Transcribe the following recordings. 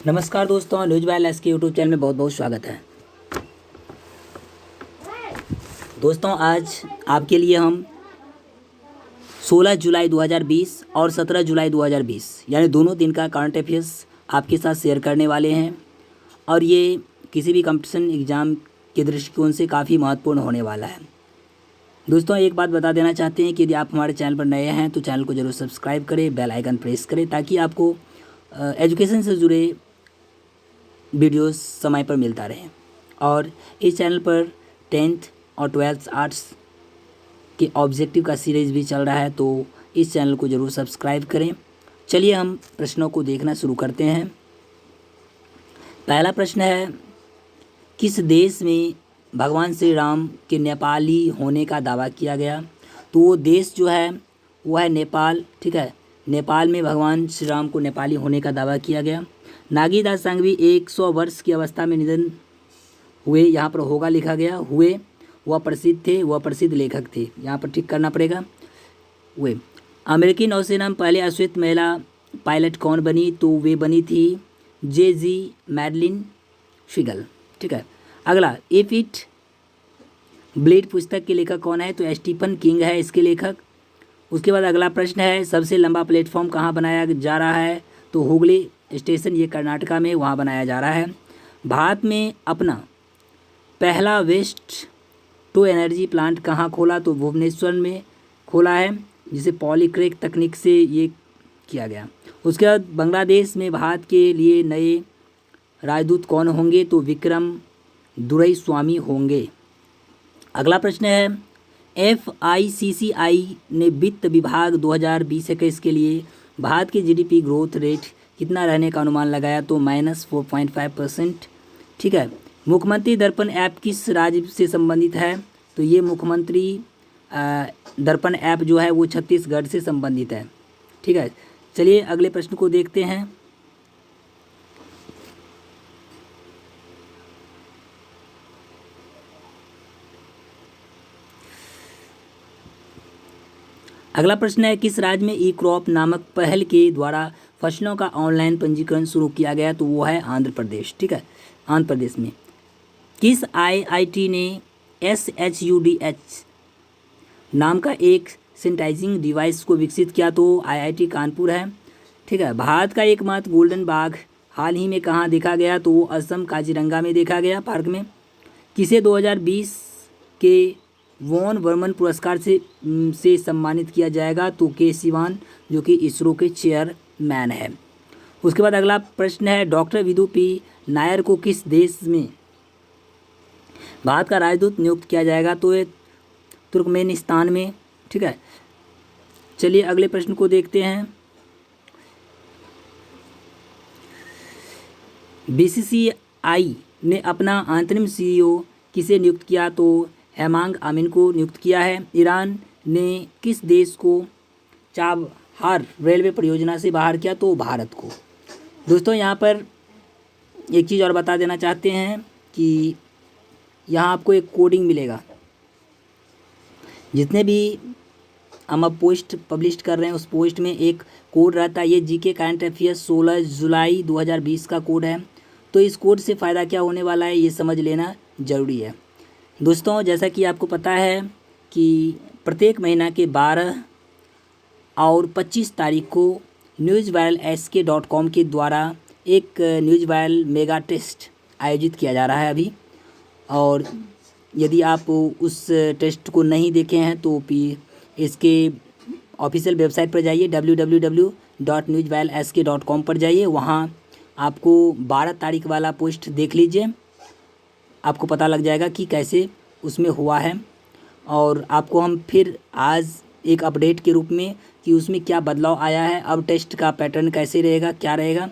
नमस्कार दोस्तों, news vial S के यूट्यूब चैनल में बहुत बहुत स्वागत है। दोस्तों, आज आपके लिए हम 16 जुलाई 2020 और 17 जुलाई 2020 यानी दोनों दिन का करंट अफेयर्स आपके साथ शेयर करने वाले हैं और ये किसी भी कंपटीशन एग्ज़ाम के दृष्टिकोण से काफ़ी महत्वपूर्ण होने वाला है। दोस्तों, एक बात बता देना चाहते हैं कि यदि आप हमारे चैनल पर नए हैं तो चैनल को ज़रूर सब्सक्राइब करें, बेल आइकन प्रेस करें ताकि आपको एजुकेशन से जुड़े वीडियोस समय पर मिलता रहे। और इस चैनल पर 10th और 12th आर्ट्स के ऑब्जेक्टिव का सीरीज़ भी चल रहा है, तो इस चैनल को ज़रूर सब्सक्राइब करें। चलिए हम प्रश्नों को देखना शुरू करते हैं। पहला प्रश्न है, किस देश में भगवान श्री राम के नेपाली होने का दावा किया गया? तो वो देश जो है वो है नेपाल। ठीक है, नेपाल में भगवान श्री राम को नेपाली होने का दावा किया गया। नागीदास सांगवी 100 वर्ष की अवस्था में निधन हुए। यहाँ पर होगा लिखा गया, हुए। वह प्रसिद्ध थे, वह प्रसिद्ध लेखक थे, यहाँ पर ठीक करना पड़ेगा। हुए। अमेरिकी नौसेना में पहले अश्वेत महिला पायलट कौन बनी? तो वे बनी थी जे.जी. मैडलिन फिगल। ठीक है, अगला, इफ इट ब्लीड पुस्तक के लेखक कौन है? तो स्टीफन किंग है इसके लेखक। उसके बाद अगला प्रश्न है, सबसे लंबा प्लेटफॉर्म कहाँ बनाया जा रहा है? तो हुगली स्टेशन, ये कर्नाटका में, वहाँ बनाया जा रहा है। भारत में अपना पहला वेस्ट टू एनर्जी प्लांट कहाँ खोला? तो भुवनेश्वर में खोला है, जिसे पॉलीक्रैक तकनीक से ये किया गया। उसके बाद बांग्लादेश में भारत के लिए नए राजदूत कौन होंगे? तो विक्रम दुरईस्वामी होंगे। अगला प्रश्न है, FICCI ने वित्त विभाग 2020-21 के लिए भारत के GDP ग्रोथ रेट कितना रहने का अनुमान लगाया? तो -4.5%। ठीक है, मुख्यमंत्री दर्पण ऐप किस राज्य से संबंधित है? तो ये मुख्यमंत्री दर्पण ऐप जो है वो छत्तीसगढ़ से संबंधित है। ठीक है, चलिए अगले प्रश्न को देखते हैं। अगला प्रश्न है, किस राज्य में ई क्रॉप नामक पहल के द्वारा फसलों का ऑनलाइन पंजीकरण शुरू किया गया? तो वो है आंध्र प्रदेश। ठीक है, आंध्र प्रदेश में। किस IIT ने SHUDH नाम का एक सैनिटाइजिंग डिवाइस को विकसित किया? तो IIT कानपुर है। ठीक है, भारत का एकमात्र गोल्डन बाघ हाल ही में कहाँ देखा गया? तो वो असम काजीरंगा में देखा गया, पार्क में। किसे 2020 के वॉन बर्मन पुरस्कार से सम्मानित किया जाएगा? तो के सिवान, जो कि इसरो के चेयरमैन है। उसके बाद अगला प्रश्न है, डॉक्टर विधु पी नायर को किस देश में भारत का राजदूत नियुक्त किया जाएगा? तो ये तुर्कमेनिस्तान में। ठीक है, चलिए अगले प्रश्न को देखते हैं। BCCI ने अपना अंतरिम CEO किसे नियुक्त किया? तो हेमांग आमिन को नियुक्त किया है। ईरान ने किस देश को चाबहार रेलवे परियोजना से बाहर किया? तो भारत को। दोस्तों, यहाँ पर एक चीज़ और बता देना चाहते हैं कि यहाँ आपको एक कोडिंग मिलेगा। जितने भी हम अब पोस्ट पब्लिश कर रहे हैं उस पोस्ट में एक कोड रहता है। ये GK करंट अफेयर्स 16 जुलाई 2020 का कोड है। तो इस कोड से फ़ायदा क्या होने वाला है ये समझ लेना ज़रूरी है। दोस्तों, जैसा कि आपको पता है कि प्रत्येक महीना के 12 और 25 तारीख को newsviralsk.com के द्वारा एक न्यूज वायरल मेगा टेस्ट आयोजित किया जा रहा है अभी। और यदि आप उस टेस्ट को नहीं देखे हैं तो इसके ऑफिशियल वेबसाइट पर जाइए, www.newsviralsk.com पर जाइए। वहाँ आपको 12 तारीख वाला पोस्ट देख लीजिए, आपको पता लग जाएगा कि कैसे उसमें हुआ है। और आपको हम फिर आज एक अपडेट के रूप में कि उसमें क्या बदलाव आया है, अब टेस्ट का पैटर्न कैसे रहेगा, क्या रहेगा,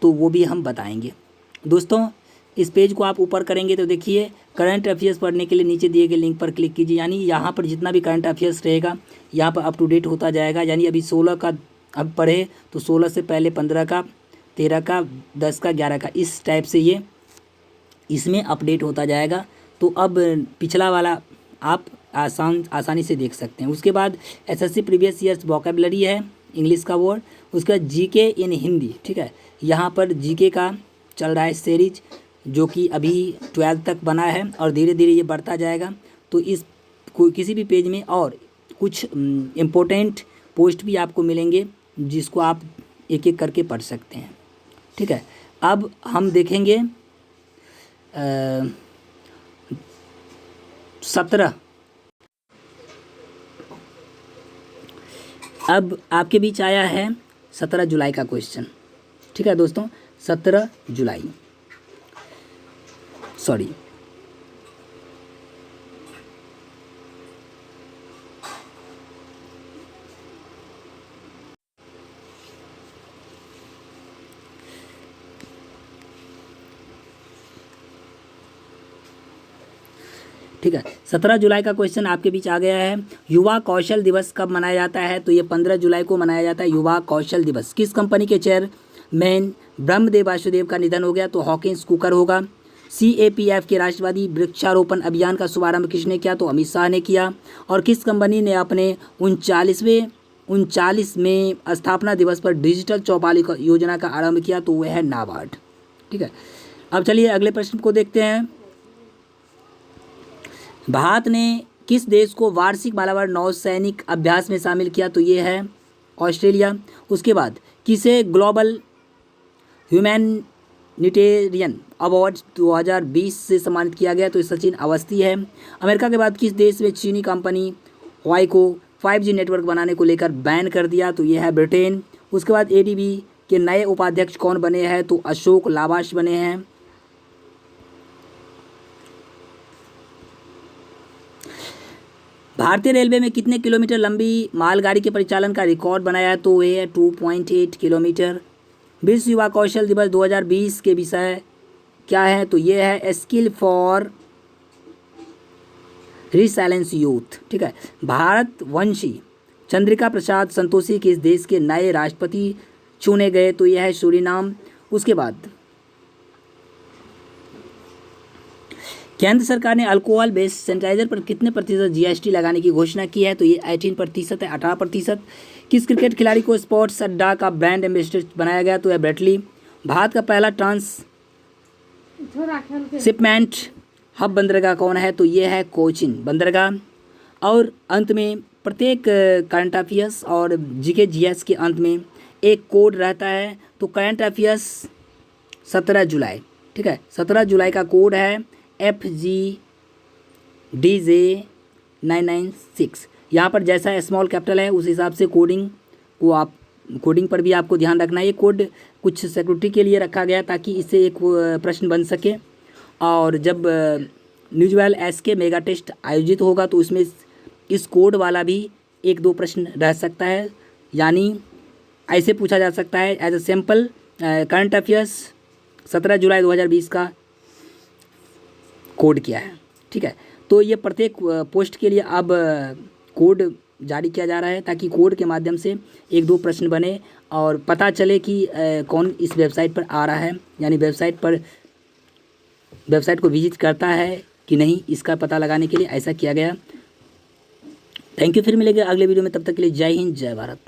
तो वो भी हम बताएंगे। दोस्तों, इस पेज को आप ऊपर करेंगे तो देखिए, करंट अफेयर्स पढ़ने के लिए नीचे दिए गए लिंक पर क्लिक कीजिए। यानी यहाँ पर जितना भी करंट अफेयर्स रहेगा यहाँ पर अप टू डेट होता जाएगा। यानी अभी 16 का अब पढ़े तो 16 से पहले 15 का, 13 का, 10 का, 11 का, इस टाइप से ये इसमें अपडेट होता जाएगा। तो अब पिछला वाला आप आसानी से देख सकते हैं। उसके बाद SSC प्रीवियस ईयर्स वोकैबुलरी है, इंग्लिश का वर्ड। उसके बाद जीके इन हिंदी, ठीक है। यहाँ पर जीके का चल रहा है सीरीज, जो कि अभी 12 तक बना है और धीरे धीरे ये बढ़ता जाएगा। तो इस किसी भी पेज में और कुछ इम्पोर्टेंट पोस्ट भी आपको मिलेंगे, जिसको आप एक एक करके पढ़ सकते हैं, ठीक है। अब हम देखेंगे 17। अब आपके बीच आया है 17 जुलाई का क्वेश्चन, ठीक है दोस्तों। 17 जुलाई, सॉरी, ठीक है। 17 जुलाई का क्वेश्चन आपके बीच आ गया है। युवा कौशल दिवस कब मनाया जाता है? तो ये 15 जुलाई को मनाया जाता है युवा कौशल दिवस। किस कंपनी के चेयरमैन ब्रह्मदेव वासुदेव का निधन हो गया? तो हॉकिंस कुकर होगा। CAPF के राष्ट्रवादी वृक्षारोपण अभियान का शुभारंभ किसने किया? तो अमित शाह ने किया। और किस कंपनी ने अपने 39वें स्थापना दिवस पर डिजिटल चौपाली योजना का आरंभ किया? तो वह है नाबार्ड, ठीक है। अब चलिए अगले प्रश्न को देखते हैं। भारत ने किस देश को वार्षिक मालाबार नौसैनिक अभ्यास में शामिल किया? तो ये है ऑस्ट्रेलिया। उसके बाद किसे ग्लोबल ह्यूमैनिटेरियन अवार्ड 2020 से सम्मानित किया गया? तो सचिन अवस्थी है। अमेरिका के बाद किस देश में चीनी कंपनी हुआई को 5G नेटवर्क बनाने को लेकर बैन कर दिया? तो यह है ब्रिटेन। उसके बाद ADB के नए उपाध्यक्ष कौन बने हैं? तो अशोक लावाश बने हैं। भारतीय रेलवे में कितने किलोमीटर लंबी मालगाड़ी के परिचालन का रिकॉर्ड बनाया है? तो वह है 2.8 किलोमीटर। विश्व युवा कौशल दिवस 2020 के विषय क्या है? तो ये है स्किल फॉर रिसाइलेंस यूथ, ठीक है। भारतवंशी चंद्रिका प्रसाद संतोषी किस देश के नए राष्ट्रपति चुने गए? तो यह है सूरीनाम। उसके बाद केंद्र सरकार ने अल्कोहल बेस्ड सैनिटाइजर पर कितने प्रतिशत GST लगाने की घोषणा की है? तो ये 18% है, 18%। किस क्रिकेट खिलाड़ी को स्पोर्ट्स अड्डा का ब्रांड एम्बेसडर बनाया गया? तो यह ब्रेटली। भारत का पहला ट्रांसशिपमेंट हब बंदरगाह कौन है? तो ये है कोचिन बंदरगाह। और अंत में प्रत्येक करंट अफेयर्स और GK GS के अंत में एक कोड रहता है। तो करंट अफेयर्स 17 जुलाई, ठीक है। 17 जुलाई का कोड है FGDJ996। यहाँ पर जैसा स्मॉल कैपिटल है उस हिसाब से कोडिंग पर भी आपको ध्यान रखना है। ये कोड कुछ सिक्योरिटी के लिए रखा गया ताकि इससे एक प्रश्न बन सके। और जब न्यूज़वेल SK मेगा टेस्ट आयोजित होगा तो उसमें इस कोड वाला भी 1-2 प्रश्न रह सकता है। यानी ऐसे पूछा जा सकता है as a sample current affairs 17 जुलाई 2020 का कोड क्या है, ठीक है। तो ये प्रत्येक पोस्ट के लिए अब कोड जारी किया जा रहा है ताकि कोड के माध्यम से 1-2 प्रश्न बने और पता चले कि कौन इस वेबसाइट पर आ रहा है, यानी वेबसाइट को विजिट करता है कि नहीं, इसका पता लगाने के लिए ऐसा किया गया। Thank you. फिर मिलेंगे अगले वीडियो में, तब तक के लिए जय हिंद, जय भारत।